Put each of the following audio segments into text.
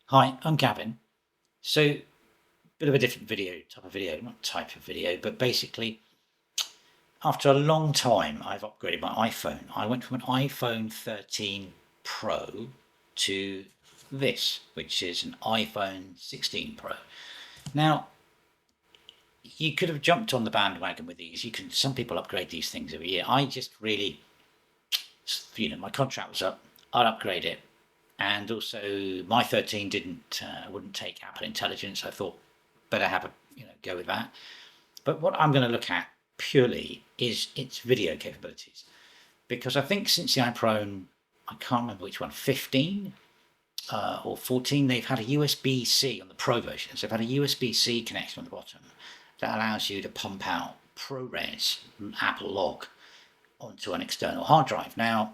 Hi, I'm Gavin. So, bit of a different type of video, not type of video, but basically, after a long time, I've upgraded my iPhone. I went from an iPhone 13 Pro to this, which is an iPhone 16 Pro. Now, you could have jumped on the bandwagon with these. Some people upgrade these things every year. I just really, my contract was up. I'd upgrade it, and also my 13 wouldn't take Apple Intelligence. I thought better have a go with that. But what I'm going to look at purely is its video capabilities, because I think since the iPhone, I can't remember which one, 15 or 14, they've had a USB-C on the Pro versions. They've had a USB-C connection on the bottom that allows you to pump out ProRes Apple log onto an external hard drive. Now,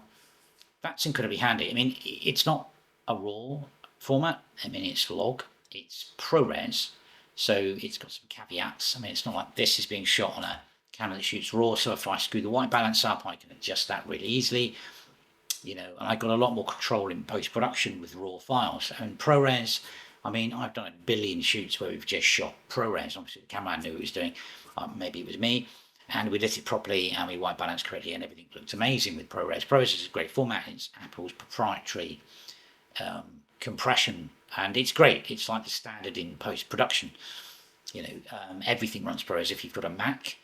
that's incredibly handy. I mean, it's not a RAW format. I mean, it's log, it's ProRes, so it's got some caveats. I mean, it's not like this is being shot on a camera that shoots RAW, so if I screw the white balance up, I can adjust that really easily. And I got a lot more control in post-production with RAW files. And ProRes, I mean, I've done a billion shoots where we've just shot ProRes. Obviously, the camera knew what it was doing. Maybe it was me. And we lit it properly and we white balanced correctly, and everything looked amazing with ProRes. ProRes is a great format. It's Apple's proprietary compression, and it's great. It's like the standard in post-production. Everything runs ProRes. If you've got a Mac,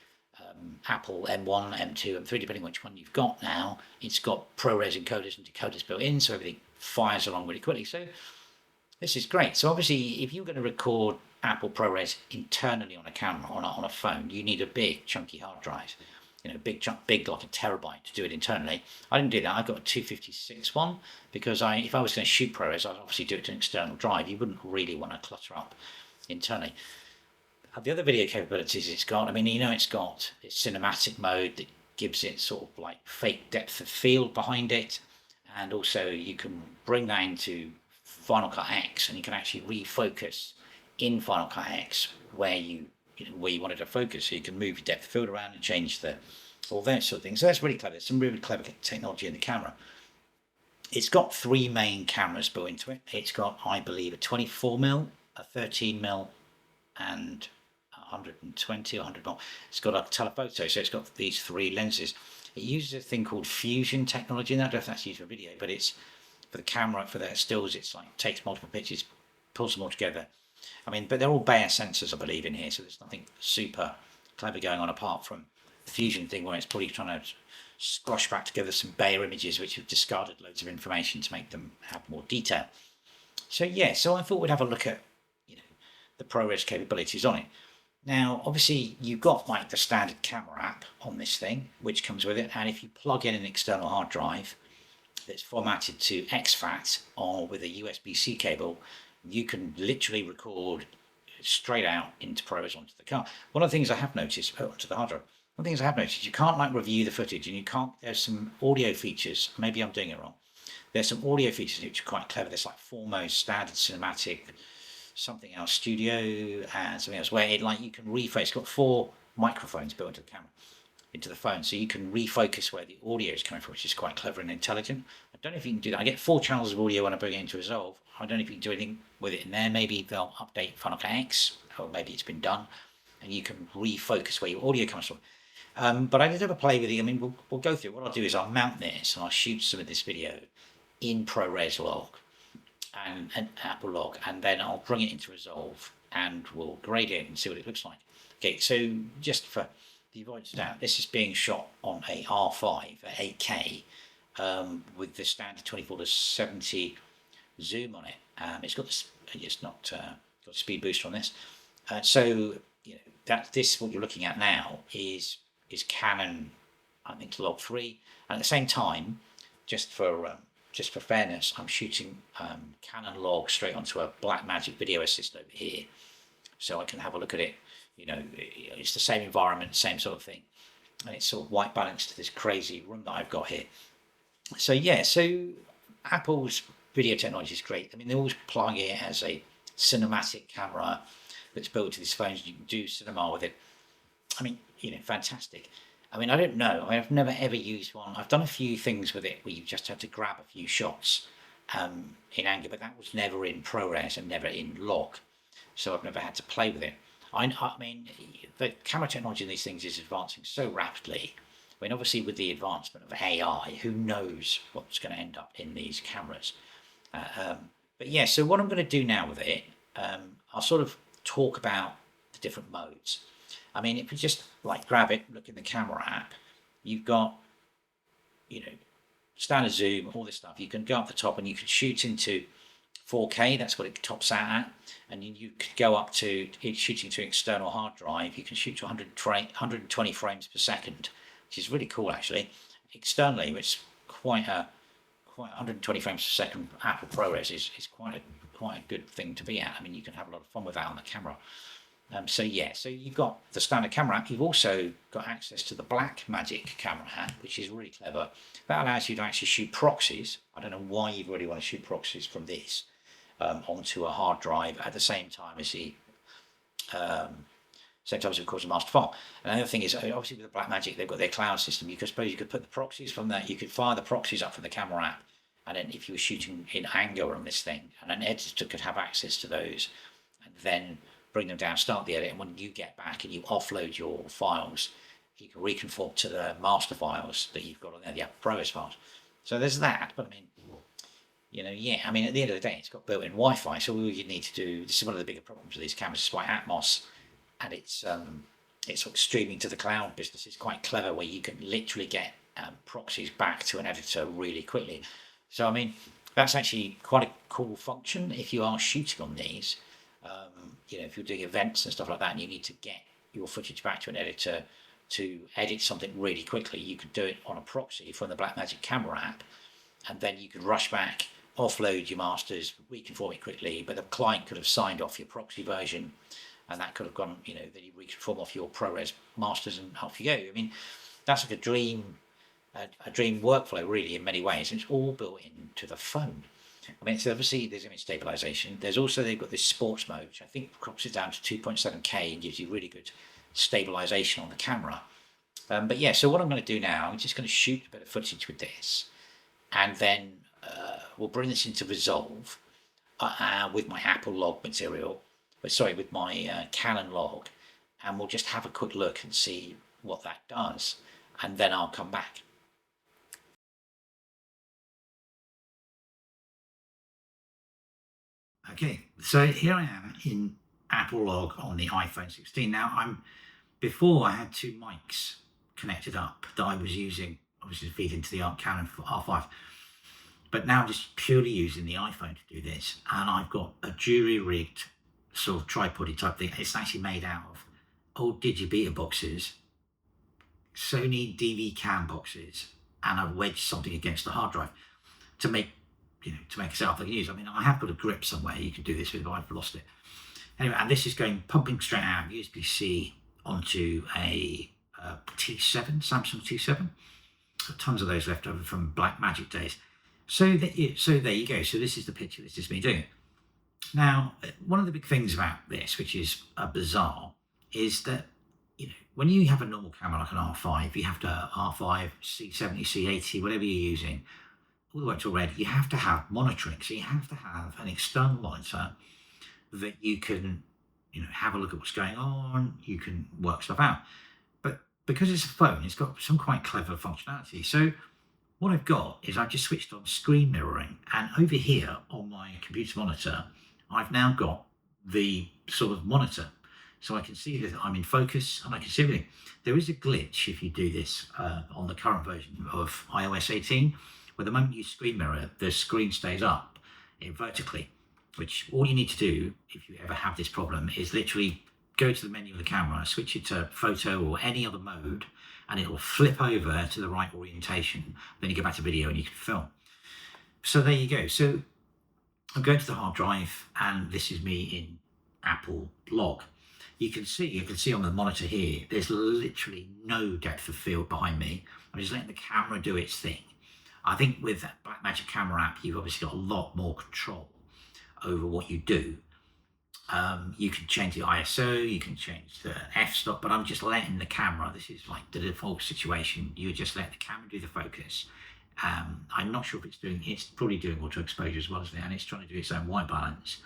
Apple M1, M2, M3, depending which one you've got now, it's got ProRes encoders and decoders built in, so everything fires along really quickly. So this is great. So obviously, if you're going to record Apple ProRes internally on a camera, on a phone, you need a big chunky hard drive. Big like a terabyte to do it internally. I didn't do that. I got a 256 one because if I was going to shoot ProRes, I'd obviously do it to an external drive. You wouldn't really want to clutter up internally. The other video capabilities it's got, I mean, it's got its cinematic mode that gives it sort of like fake depth of field behind it, and also you can bring that into Final Cut X, and you can actually refocus in Final Cut X where you wanted to focus. So you can move your depth of field around and change all that sort of thing. So that's really clever. There's some really clever technology in the camera. It's got three main cameras built into it. It's got, I believe, a 24mm, a 13mm, and 120 or 100 mil. It's got a telephoto, so it's got these three lenses. It uses a thing called fusion technology, and I don't know if that's used for video, but it's for the camera, for the stills, it's like takes multiple pictures, pulls them all together. I mean, but they're all Bayer sensors, I believe, in here, so there's nothing super clever going on apart from the fusion thing where it's probably trying to squash back together some Bayer images which have discarded loads of information to make them have more detail. So yeah, so I thought we'd have a look at the ProRes capabilities on it. Now, obviously, you've got like the standard camera app on this thing, which comes with it, and if you plug in an external hard drive that's formatted to exFAT or with a USB-C cable, you can literally record straight out into ProRes onto the car. One of the things I have noticed, onto the hard drive, one of the things I have noticed, you can't like review the footage, and there's some audio features, maybe I'm doing it wrong. There's some audio features which are quite clever. There's like foremost, standard, cinematic, something else, studio, and something else, where you can refocus. It's got 4 microphones built into the camera, into the phone, so you can refocus where the audio is coming from, which is quite clever and intelligent. I don't know if you can do that. I get 4 channels of audio when I bring it into Resolve. I don't know if you can do anything with it in there. Maybe they'll update Final Cut X, or maybe it's been done, and you can refocus where your audio comes from. But I did have a play with it. I mean, we'll go through it. What I'll do is I'll mount this and I'll shoot some of this video in ProRes log and an Apple log, and then I'll bring it into Resolve and we'll grade it and see what it looks like. Okay, so just for the avoidance of doubt, this is being shot on a R5 at 8K with the standard 24-70 zoom on it. It's got got a speed booster on this, so what you're looking at now is Canon, I think, log 3, and at the same time, just for fairness, I'm shooting Canon log straight onto a Blackmagic Video Assist over here, so I can have a look at it. It's the same environment, same sort of thing, and it's sort of white balanced to this crazy room that I've got here. So yeah, so Apple's video technology is great. I mean, they always plug it as a cinematic camera that's built to these phones. You can do cinema with it. I mean, fantastic. I mean, I don't know. I've never ever used one. I've done a few things with it where you just have to grab a few shots in anger, but that was never in ProRes and never in log, so I've never had to play with it. I mean, the camera technology in these things is advancing so rapidly. I mean, obviously with the advancement of AI, who knows what's going to end up in these cameras. But yeah, so what I'm going to do now with it, I'll sort of talk about the different modes. I mean, if you just like grab it, look in the camera app, you've got, you know, standard zoom, all this stuff. You can go up the top and you can shoot into 4K. That's what it tops out at. And you could go up to shooting to an external hard drive. You can shoot to 120 frames per second, which is really cool actually. Externally, which is quite 120 frames per second Apple ProRes is quite a good thing to be at. I mean, you can have a lot of fun with that on the camera. So yeah, so you've got the standard camera app. You've also got access to the Blackmagic camera app, which is really clever. That allows you to actually shoot proxies. I don't know why you really want to shoot proxies from this onto a hard drive at the same time as the of course, a master file. And the other thing is, obviously with the Blackmagic, they've got their cloud system. You could put the proxies from that. You could fire the proxies up from the camera app, and then if you were shooting in anger on this thing, and an editor could have access to those, and then bring them down, start the edit, and when you get back and you offload your files, you can reconfigure to the master files that you've got on there, the Apple ProRes files. So there's that. But I mean, yeah, I mean, at the end of the day, it's got built-in Wi-Fi, so all you need to do, this is one of the bigger problems with these cameras, is why Atmos, and it's sort of streaming to the cloud business is quite clever, where you can literally get proxies back to an editor really quickly. So, I mean, that's actually quite a cool function if you are shooting on these. If you're doing events and stuff like that, and you need to get your footage back to an editor to edit something really quickly, you could do it on a proxy from the Blackmagic camera app, and then you could rush back, offload your masters, reconform it quickly, but the client could have signed off your proxy version, and that could have gone, then you reconform off your ProRes masters and off you go. I mean, that's like a dream workflow, really, in many ways, and it's all built into the phone. I mean, so obviously there's image stabilization. There's also, they've got this sports mode, which I think crops it down to 2.7K and gives you really good stabilization on the camera. But yeah, so what I'm going to do now, I'm just going to shoot a bit of footage with this, and then we'll bring this into Resolve with my Apple log material, with my Canon log, and we'll just have a quick look and see what that does, and then I'll come back. Okay, so here I am in Apple log on the iPhone 16. Now, before I had two mics connected up that I was using, obviously to feed into the Canon R5, but now I'm just purely using the iPhone to do this, and I've got a jury-rigged sort of tripod type thing. It's actually made out of old Digibeta boxes, Sony DV cam boxes, and I've wedged something against the hard drive to make a setup I can use. I mean, I have got a grip somewhere you can do this with, but I've lost it. Anyway, and this is pumping straight out of USB-C onto a T7, Samsung T7. Tons of those left over from Blackmagic days. So there you go. So this is the picture. This is me doing it. Now, one of the big things about this, which is bizarre, is that when you have a normal camera like an R5, you have to R5, C70, C80, whatever you're using, all the way to red, you have to have monitoring. So you have to have an external monitor that you can, have a look at what's going on. You can work stuff out. But because it's a phone, it's got some quite clever functionality. So what I've got is I've just switched on screen mirroring, and over here on my computer monitor, I've now got the sort of monitor. So I can see that I'm in focus and I can see everything. There is a glitch if you do this on the current version of iOS 18, where the moment you screen mirror, the screen stays up vertically, which all you need to do if you ever have this problem is literally go to the menu of the camera, switch it to photo or any other mode, and it will flip over to the right orientation. Then you go back to video and you can film. So there you go. So I'm going to the hard drive, and this is me in Apple log. You can see on the monitor here, there's literally no depth of field behind me. I'm just letting the camera do its thing. I think with that Blackmagic camera app, you've obviously got a lot more control over what you do. You can change the ISO, you can change the f-stop, but I'm just letting the camera, this is like the default situation, you just let the camera do the focus, I'm not sure if it's probably doing auto exposure as well, isn't it? And it's trying to do its own white balance.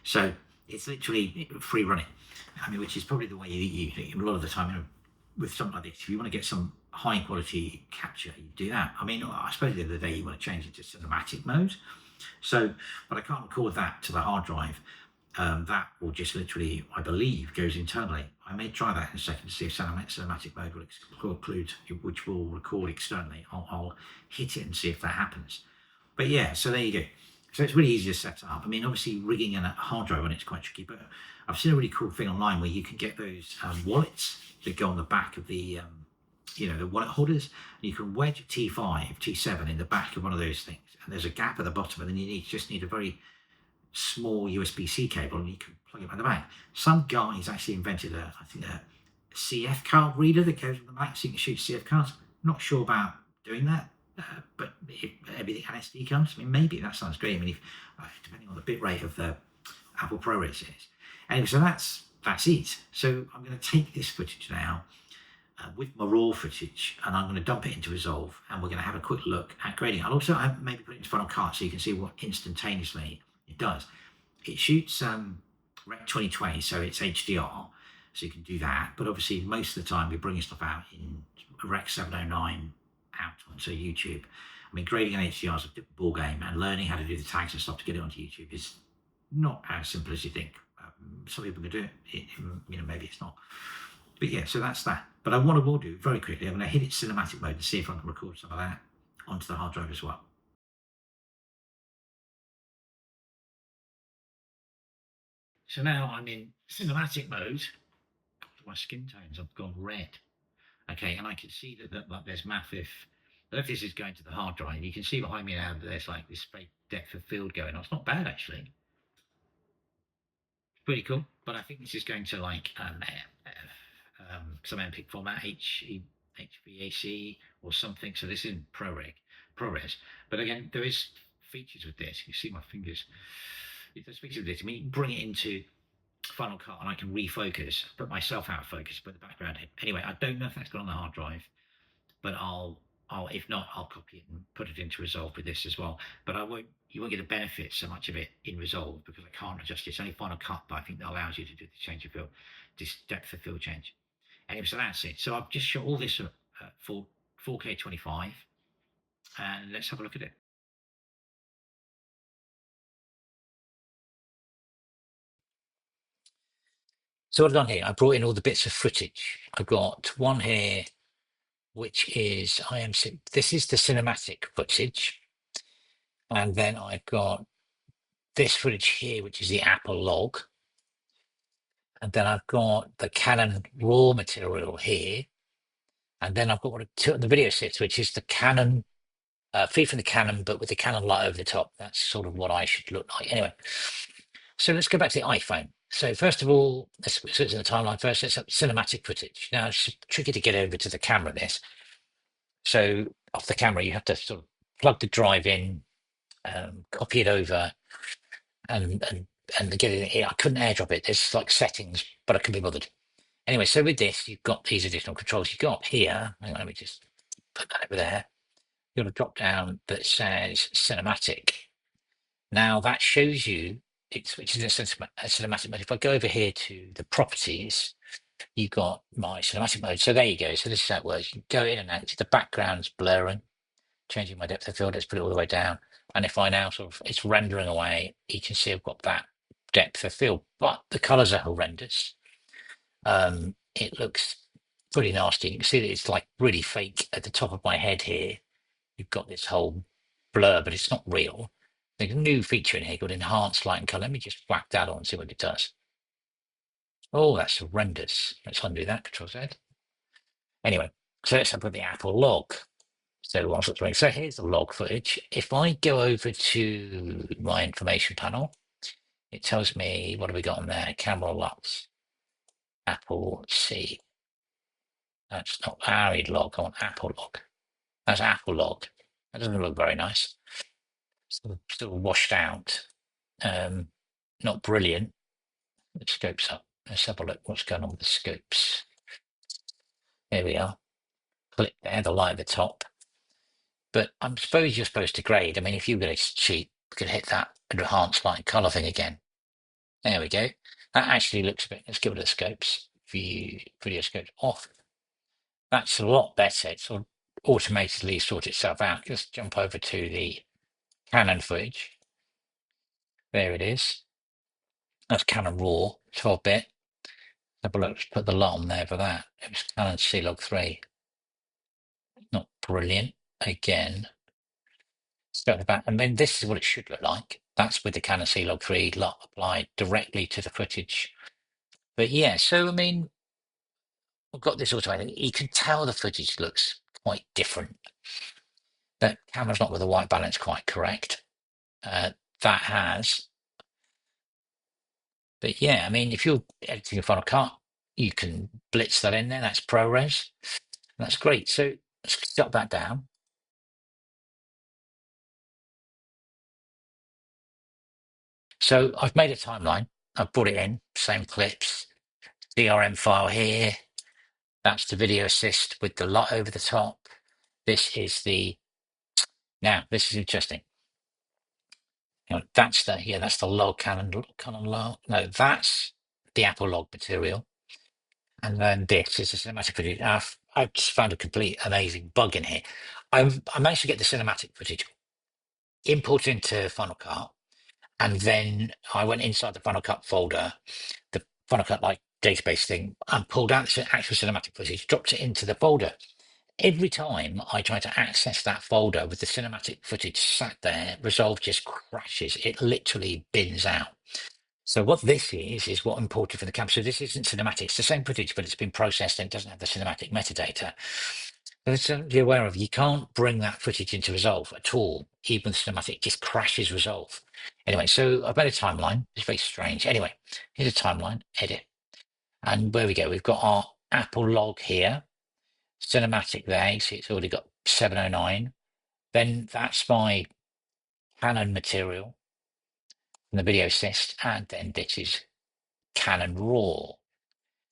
So it's literally free running. I mean, which is probably the way a lot of the time, with something like this, if you want to get some high quality capture, you do that. I mean, I suppose the other day you want to change it to cinematic mode. So, but I can't record that to the hard drive. That will just literally, I believe, goes internally. I may try that in a second to see if cinematic mode will include, which will record externally. I'll hit it and see if that happens. But yeah, so there you go. So it's really easy to set up. I mean, obviously rigging a hard drive on it's quite tricky, but I've seen a really cool thing online where you can get those wallets that go on the back of the the wallet holders. And you can wedge a T5, T7 in the back of one of those things, and there's a gap at the bottom, and then you just need a very small USB-C cable, and you can plug it by the back. Some guys actually invented a CF card reader that goes on the back, so you can shoot CF cards. Not sure about doing that, but if everything had SD cards, I mean, maybe that sounds great. I mean, depending on the bit rate of the Apple ProRes is. Anyway, so that's it. So I'm going to take this footage now with my raw footage, and I'm going to dump it into Resolve, and we're going to have a quick look at grading. I'll also maybe put it into Final Cut so you can see what instantaneously it does. It shoots Rec 2020, so it's HDR, so you can do that. But obviously, most of the time, we're bringing stuff out in Rec 709 out onto YouTube. I mean, grading an HDR is a different ball game, and learning how to do the tags and stuff to get it onto YouTube is not as simple as you think. Some people can do it, maybe it's not. But yeah, so that's that. But I will do very quickly, I'm going to hit it cinematic mode and see if I can record some of that onto the hard drive as well. So now I'm in cinematic mode. My skin tones have gone red. Okay, and I can see that there's massive. If this is going to the hard drive, you can see behind me now that there's like this fake depth of field going on. It's not bad actually. Pretty cool. But I think this is going to like some MPEG format, HVAC or something. So this isn't ProRes. But again, there is features with this. You see my fingers. There's features with this. I mean, you can bring it into Final Cut and I can refocus, put myself out of focus, put the background in. Anyway, I don't know if that's got on the hard drive, but I'll if not, I'll copy it and put it into Resolve with this as well. But you won't get the benefit so much of it in Resolve because I can't adjust it. It's only Final Cut, but I think that allows you to do the change of field, this depth of field change. Anyway, so that's it. So I've just shot all this for 4K 25, and let's have a look at it. So what I've done here, I brought in all the bits of footage. I've got one here, which is this is the cinematic footage. And then I've got this footage here, which is the Apple log. And then I've got the Canon raw material here. And then I've got the video sits, which is the Canon, feed from the Canon, but with the Canon light over the top. That's sort of what I should look like. Anyway, so let's go back to the iPhone. So first of all, let's switch to the timeline first. It's cinematic footage. Now, it's tricky to get over to the camera, this. So off the camera, you have to sort of plug the drive in, copy it over, and get it in here. I couldn't airdrop it. There's like settings, but I couldn't be bothered. Anyway, so with this, you've got these additional controls. You've got here, hang on, let me just put that over there. You've got a drop down that says cinematic. Now that shows you which is a cinematic mode. If I go over here to the properties, you've got my cinematic mode. So there you go. So this is how it works. You can go in and out. The background's blurring, changing my depth of field. Let's put it all the way down. And if I now it's rendering away, you can see I've got that depth of field, but the colors are horrendous. It looks pretty nasty. You can see that it's like really fake at the top of my head here. You've got this whole blur, but it's not real. There's a new feature in here called enhanced light and color. Let me just whack that on and see what it does. Oh, that's horrendous. Let's undo that, Control Z. Anyway, so let's have the Apple log. So here's the log footage. If I go over to my information panel, it tells me, what have we got on there? Camera Lux, Apple C. That's not Arid log, I want Apple log. That's Apple log. That doesn't look very nice. Still washed out. Not brilliant. The scope's up. Let's have a look what's going on with the scopes. There we are. Click there, the light at the top. But I suppose you're supposed to grade. I mean, if you get a cheat, you could hit that enhance light color thing again. There we go. That actually looks a bit. Let's get rid of the scopes. View video scopes off. That's a lot better. It sort of automatically sorts itself out. Just jump over to the Canon footage. There it is. That's Canon RAW 12-bit. Have a look. Let's put the lot on there for that. It was Canon C-Log 3. Not brilliant. Again, start the back. I mean, this is what it should look like. That's with the Canon C-Log 3 lot applied directly to the footage. But yeah, so I mean, I've got this automated. You can tell the footage looks quite different. The camera's not with the white balance quite correct. That has. But yeah, I mean, if you're editing a Final Cut, you can blitz that in there. That's ProRes. That's great. So let's shut that down. So I've made a timeline. I've brought it in, same clips, DRM file here. That's the video assist with the lot over the top. This is the, now this is interesting. That's the log Canon log. No, that's the Apple log material. And then this is the cinematic footage. I've just found a complete amazing bug in here. I managed to get the cinematic footage imported into Final Cut, and then I went inside the Final Cut folder, the Final Cut like database thing, and pulled out the actual cinematic footage, dropped it into the folder. Every time I try to access that folder with the cinematic footage sat there, Resolve just crashes. It literally bins out. So what this is what imported from the camera. So this isn't cinematic. It's the same footage, but it's been processed and it doesn't have the cinematic metadata. So that's something to be aware of. You can't bring that footage into Resolve at all. Even the cinematic just crashes Resolve. Anyway, so I've made a timeline. It's very strange. Anyway, here's a timeline, edit. And where we go, we've got our Apple log here, cinematic there. You see it's already got 709. Then that's my Canon material from the video assist. And then this is Canon RAW.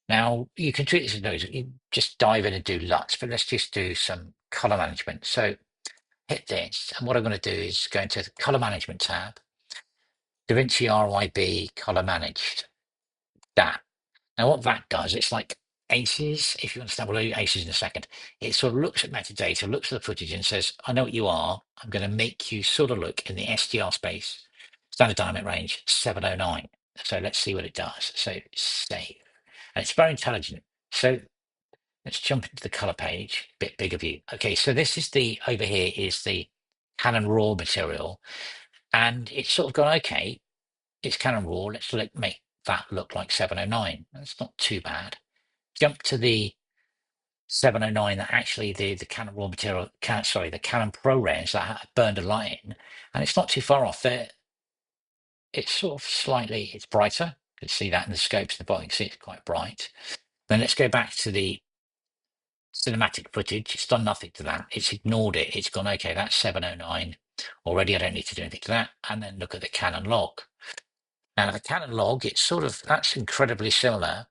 Now, you can treat this as those, you just dive in and do LUTs, but let's just do some color management. So hit this, and what I'm going to do is go into the color management tab, DaVinci RYB color managed. That. Now, what that does, it's like ACES, if you understand, we'll do ACES in a second. It sort of looks at metadata, looks at the footage and says, I know what you are. I'm going to make you sort of look in the SDR space, standard dynamic range 709. So let's see what it does. So save. And it's very intelligent. So let's jump into the color page, bit bigger view. Okay, so this is over here is the Canon RAW material. And it's sort of gone, okay, it's Canon RAW. Let's make that look like 709. That's not too bad. Jump to the 709 that actually the Canon RAW material, the Canon ProRes that burned a light in. And it's not too far off there. It's sort of slightly, it's brighter. You can see that in the scopes at the bottom. You can see it's quite bright. Then let's go back to the cinematic footage. It's done nothing to that. It's ignored it. It's gone, okay, that's 709 already. I don't need to do anything to that. And then look at the Canon log. Now, the Canon log, it's sort of, that's incredibly similar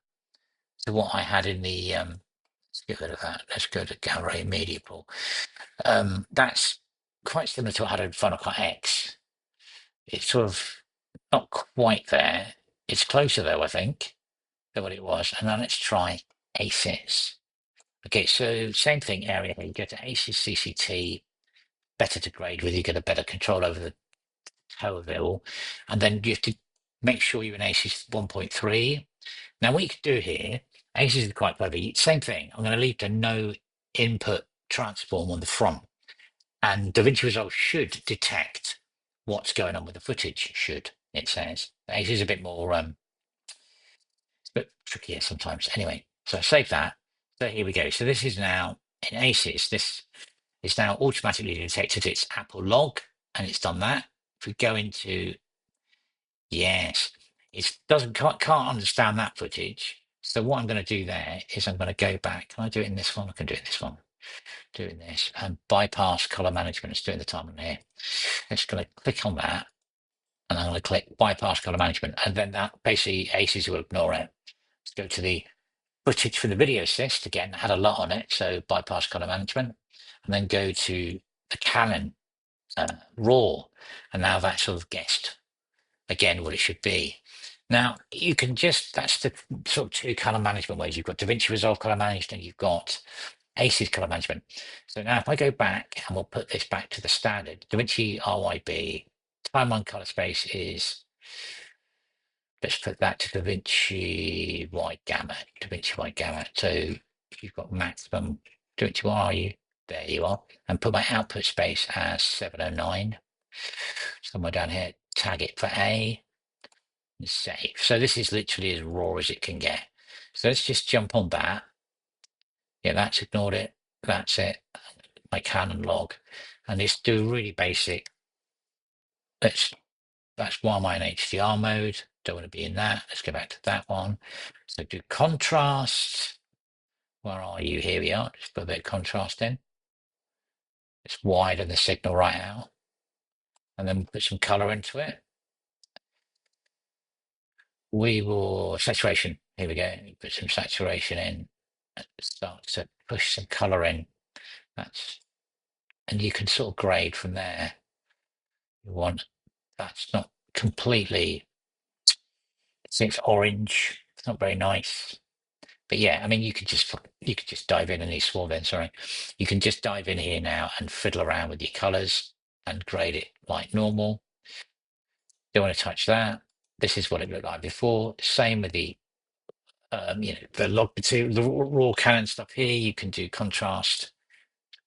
to what I had in the, let's get rid of that. Let's go to Gallery Media Pool. That's quite similar to what I had in Final Cut X. It's sort of not quite there. It's closer though, I think, than what it was. And now let's try ACES. Okay, so same thing area here. You go to ACES CCT, better to grade with, you get a better control over the toe of it all. And then you have to make sure you're in ACES 1.3. Now, what you can do here, ACES is quite clever. Same thing. I'm going to leave the no input transform on the front. And DaVinci Resolve should detect what's going on with the footage, it says. ACES is a bit more, it's a bit trickier sometimes. Anyway, so save that. So here we go. So this is now in ACES. This is now automatically detected its Apple log, and it's done that. If we go into, yes, it can't understand that footage. So what I'm going to do there is I'm going to go back. Can I do it in this one? I can do it in this one. Doing this and bypass color management. It's doing the time on here. I'm just going to click on that, and I'm going to click bypass color management, and then that basically ACES will ignore it. Let's go to the footage for the video assist again. Had a lot on it, so bypass color management, and then go to a Canon RAW, and now that's sort of guessed again what it should be. Now you can just, that's the sort of two color management ways. You've got DaVinci Resolve color management, and you've got ACES color management. So now if I go back and we'll put this back to the standard, DaVinci RYB timeline color space is, let's put that to DaVinci wide gamut, DaVinci wide gamut. So you've got maximum DaVinci, where are you? There you are. And put my output space as 709. Somewhere down here, tag it for A, and save. So this is literally as raw as it can get. So let's just jump on that. Yeah, that's ignored it. That's it. My Canon log. And let's do really basic. That's why I'm in HDR mode. Don't want to be in that. Let's go back to that one. So do contrast. Where are you? Here we are. Just put a bit of contrast in. It's widen the signal right out. And then put some color into it. We will, saturation. Here we go. Put some saturation in. Start to push some color in. That's, and you can sort of grade from there. You want, that's not completely, it's orange. It's not very nice. But yeah, I mean, you could just dive in, and he swore then, sorry. You can just dive in here now and fiddle around with your colors and grade it like normal. Don't want to touch that. This is what it looked like before. Same with the the log material, the raw Canon stuff here. You can do contrast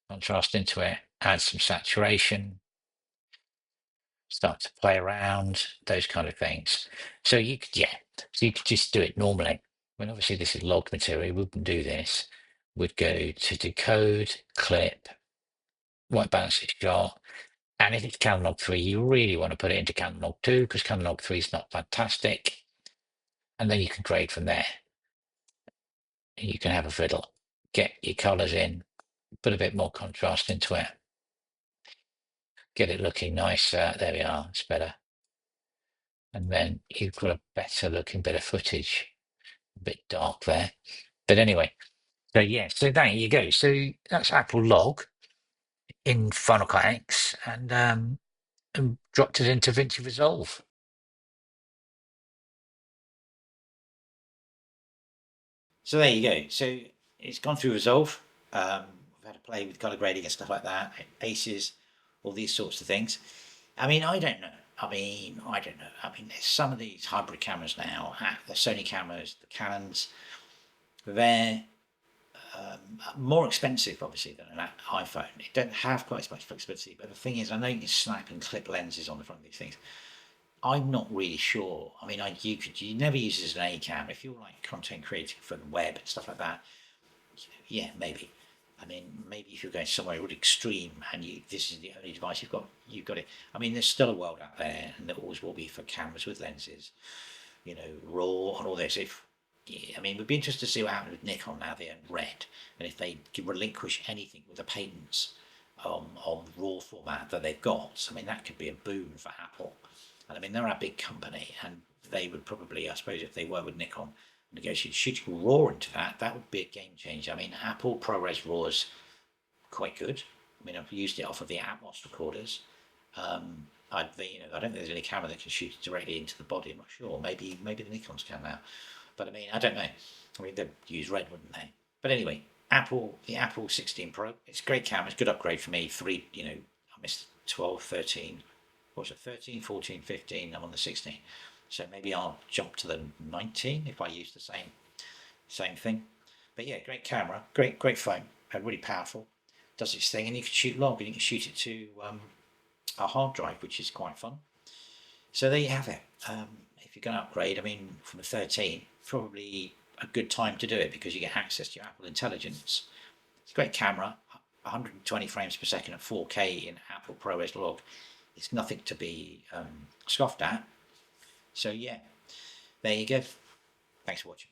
into it, add some saturation, start to play around, those kind of things. So you could, yeah, so you could just do it normally. When obviously this is log material, we wouldn't do this. We'd go to decode, clip, white balance is shot. And if it's Canon log 3, you really want to put it into Canon log 2 because Canon log 3 is not fantastic. And then you can grade from there. You can have a fiddle, get your colors in, put a bit more contrast into it, get it looking nice. There we are, it's better. And then you've got a better looking bit of footage. A bit dark there. But anyway, so yeah, so there you go. So that's Apple Log in Final Cut X, and dropped it into DaVinci Resolve. So there you go. So it's gone through Resolve. We've had to play with color grading and stuff like that, ACES, all these sorts of things. I mean, I don't know. I don't know. I mean, there's some of these hybrid cameras now, the Sony cameras, the Canons, they're more expensive, obviously, than an iPhone. It don't have quite as much flexibility. But the thing is, I know you can snap and clip lenses on the front of these things. I'm not really sure. I mean, you never use it as an A cam. If you're like content creating for the web and stuff like that, yeah, maybe. I mean, maybe if you're going somewhere really extreme and this is the only device you've got it. I mean, there's still a world out there, and there always will be for cameras with lenses, RAW and all this. I mean, we'd be interested to see what happened with Nikon now they own Red, and if they relinquish anything with the patents on RAW format that they've got. I mean, that could be a boon for Apple. And I mean, they're a big company, and they would probably, I suppose, if they were with Nikon, negotiate shooting RAW into that would be a game changer. I mean, Apple ProRes RAW is quite good. I mean, I've used it off of the Atmos recorders. I don't think there's any camera that can shoot it directly into the body. I'm not sure. Maybe the Nikons can now, but I mean, I don't know. I mean, they'd use Red, wouldn't they? But anyway, the Apple 16 Pro, it's a great camera. It's a good upgrade for me. I missed 12, 13. What was it? 13, 14, 15. I'm on the 16. So maybe I'll jump to the 19 if I use the same thing. But yeah, great camera, great phone, really powerful. Does its thing, and you can shoot log, and you can shoot it to a hard drive, which is quite fun. So there you have it. If you're going to upgrade, I mean, from a 13, probably a good time to do it because you get access to your Apple Intelligence. It's a great camera, 120 frames per second at 4K in Apple ProRes log. It's nothing to be scoffed at. So yeah, there you go. Thanks for watching.